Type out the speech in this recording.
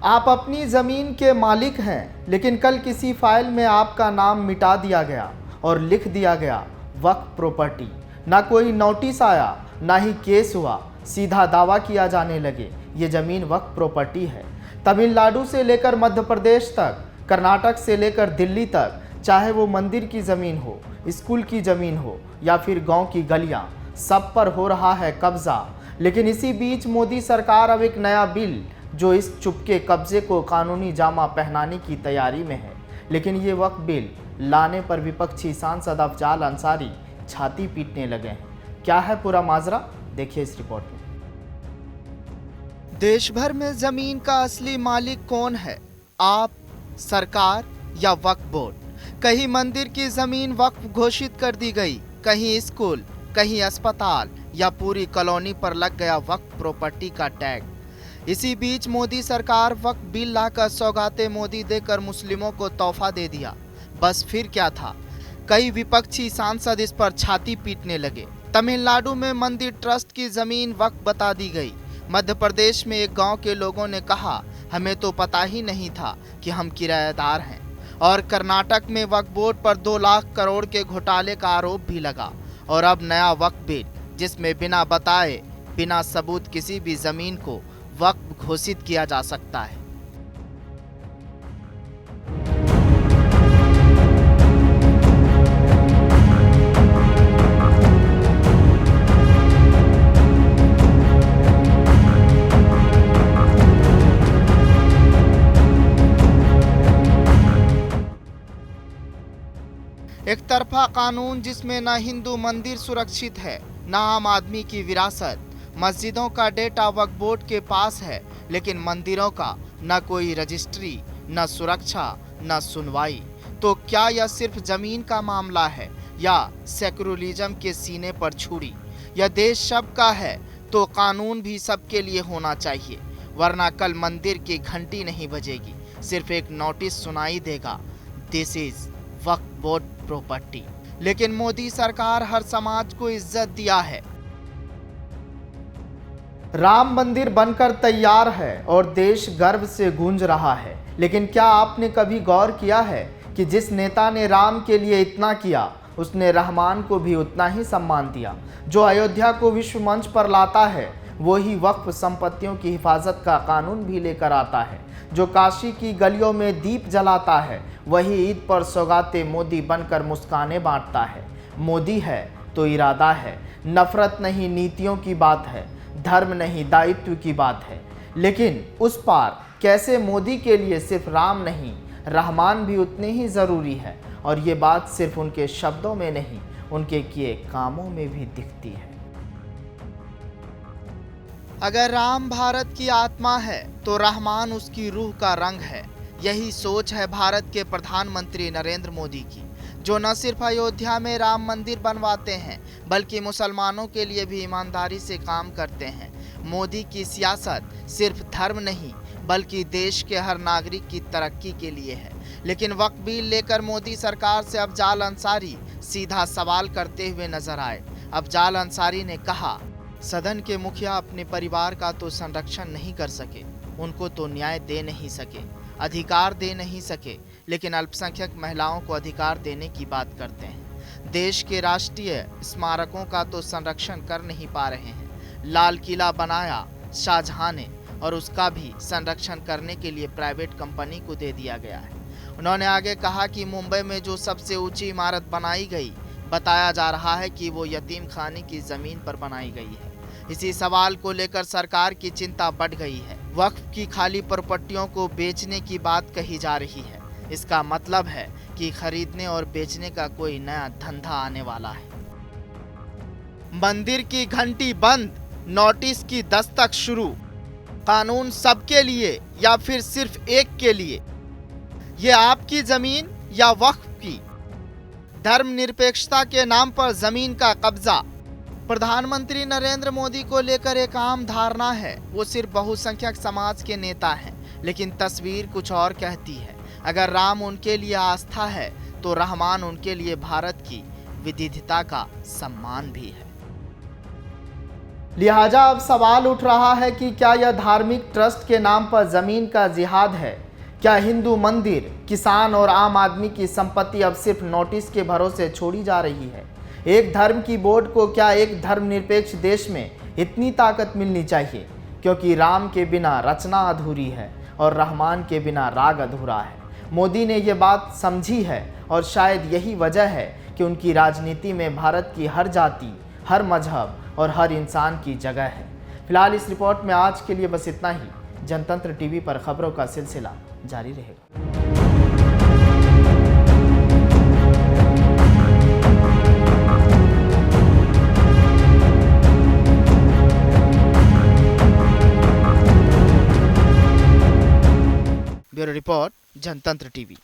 आप अपनी ज़मीन के मालिक हैं, लेकिन कल किसी फाइल में आपका नाम मिटा दिया गया और लिख दिया गया वक्फ प्रॉपर्टी। ना कोई नोटिस आया, ना ही केस हुआ, सीधा दावा किया जाने लगे ये ज़मीन वक्फ प्रॉपर्टी है। तमिलनाडु से लेकर मध्य प्रदेश तक, कर्नाटक से लेकर दिल्ली तक, चाहे वो मंदिर की ज़मीन हो, स्कूल की ज़मीन हो या फिर गांव की गलियां, सब पर हो रहा है कब्जा। लेकिन इसी बीच मोदी सरकार अब एक नया बिल जो इस चुपके कब्जे को कानूनी जामा पहनाने की तैयारी में है। लेकिन ये वक्फ बिल लाने पर विपक्षी सांसद अफजाल अंसारी छाती पीटने लगे हैं। क्या है पूरा माजरा, देखिए इस रिपोर्ट में। देश भर में जमीन का असली मालिक कौन है? आप, सरकार या वक्फ बोर्ड? कहीं मंदिर की जमीन वक्फ घोषित कर दी गई, कहीं स्कूल, कहीं अस्पताल या पूरी कॉलोनी पर लग गया वक्फ प्रॉपर्टी का टैग। इसी बीच मोदी सरकार वक्फ बिल लाकर सौगाते मोदी देकर मुस्लिमों को तोहफा दे दिया। बस फिर क्या था, कई विपक्षी सांसद इस पर छाती पीटने लगे। तमिलनाडु में मंदिर ट्रस्ट की जमीन वक्फ बता दी गई। मध्य प्रदेश में एक गांव के लोगों ने कहा, हमें तो पता ही नहीं था कि हम किराएदार हैं। और कर्नाटक में वक्फ बोर्ड पर 2 लाख करोड़ के घोटाले का आरोप भी लगा। और अब नया वक्फ बिल, जिसमें बिना बताए, बिना सबूत किसी भी जमीन को वक्फ घोषित किया जा सकता है। एक तरफा कानून जिसमें न हिंदू मंदिर सुरक्षित है, न आम आदमी की विरासत। मस्जिदों का डेटा वक्फ बोर्ड के पास है, लेकिन मंदिरों का न कोई रजिस्ट्री, न सुरक्षा, न सुनवाई। तो क्या यह सिर्फ जमीन का मामला है या सेकुलरिज्म के सीने पर छुरी? यह देश सबका है तो कानून भी सबके लिए होना चाहिए, वरना कल मंदिर की घंटी नहीं बजेगी, सिर्फ एक नोटिस सुनाई देगा, this is Waqf board property. लेकिन मोदी सरकार हर समाज को इज्जत दिया है। राम मंदिर बनकर तैयार है और देश गर्व से गूंज रहा है। लेकिन क्या आपने कभी गौर किया है कि जिस नेता ने राम के लिए इतना किया, उसने रहमान को भी उतना ही सम्मान दिया। जो अयोध्या को विश्व मंच पर लाता है, वही वक्फ संपत्तियों की हिफाजत का कानून भी लेकर आता है। जो काशी की गलियों में दीप जलाता है, वही ईद पर सौगाते मोदी बनकर मुस्काने बांटता है। मोदी है तो इरादा है, नफरत नहीं नीतियों की बात है, धर्म नहीं दायित्व की बात है। लेकिन उस पार कैसे मोदी के लिए सिर्फ राम नहीं, रहमान भी उतने ही ज़रूरी है। और ये बात सिर्फ उनके शब्दों में नहीं, उनके किए कामों में भी दिखती है। अगर राम भारत की आत्मा है तो रहमान उसकी रूह का रंग है। यही सोच है भारत के प्रधानमंत्री नरेंद्र मोदी की, जो न सिर्फ अयोध्या में राम मंदिर बनवाते हैं, बल्कि मुसलमानों के लिए भी ईमानदारी से काम करते हैं। मोदी की सियासत सिर्फ धर्म नहीं, बल्कि देश के हर नागरिक की तरक्की के लिए है। लेकिन वक्फ बिल लेकर मोदी सरकार से अफजाल अंसारी सीधा सवाल करते हुए नजर आए। अफजाल अंसारी ने कहा, सदन के मुखिया अपने परिवार का तो संरक्षण नहीं कर सके, उनको तो न्याय दे नहीं सके, अधिकार दे नहीं सके, लेकिन अल्पसंख्यक महिलाओं को अधिकार देने की बात करते हैं। देश के राष्ट्रीय स्मारकों का तो संरक्षण कर नहीं पा रहे हैं। लाल किला बनाया शाहजहां ने और उसका भी संरक्षण करने के लिए प्राइवेट कंपनी को दे दिया गया है। उन्होंने आगे कहा कि मुंबई में जो सबसे ऊंची इमारत बनाई गई, बताया जा रहा है कि वो यतीम खाने की जमीन पर बनाई गई है। इसी सवाल को लेकर सरकार की चिंता बढ़ गई है। वक्फ की खाली प्रॉपर्टियों को बेचने की बात कही जा रही है। इसका मतलब है कि खरीदने और बेचने का कोई नया धंधा आने वाला है। मंदिर की घंटी बंद, नोटिस की दस्तक शुरू। कानून सबके लिए या फिर सिर्फ एक के लिए? ये आपकी जमीन या वक्फ की? धर्मनिरपेक्षता के नाम पर जमीन का कब्जा। प्रधानमंत्री नरेंद्र मोदी को लेकर एक आम धारणा है, वो सिर्फ बहुसंख्यक समाज के नेता हैं, लेकिन तस्वीर कुछ और कहती है। अगर राम उनके लिए आस्था है, तो रहमान उनके लिए भारत की विविधता का सम्मान भी है। लिहाजा अब सवाल उठ रहा है कि क्या यह धार्मिक ट्रस्ट के नाम पर जमीन का जिहाद है? क्या हिंदू मंदिर, किसान और आम आदमी की संपत्ति अब सिर्फ नोटिस के भरोसे छोड़ी जा रही है? एक धर्म की बोर्ड को क्या एक धर्मनिरपेक्ष देश में इतनी ताकत मिलनी चाहिए? क्योंकि राम के बिना रचना अधूरी है और रहमान के बिना राग अधूरा है। मोदी ने ये बात समझी है और शायद यही वजह है कि उनकी राजनीति में भारत की हर जाति, हर मजहब और हर इंसान की जगह है। फिलहाल इस रिपोर्ट में आज के लिए बस इतना ही। जनतंत्र टीवी पर खबरों का सिलसिला जारी रहेगा। ब्यूरो रिपोर्ट, जनतंत्र टीवी।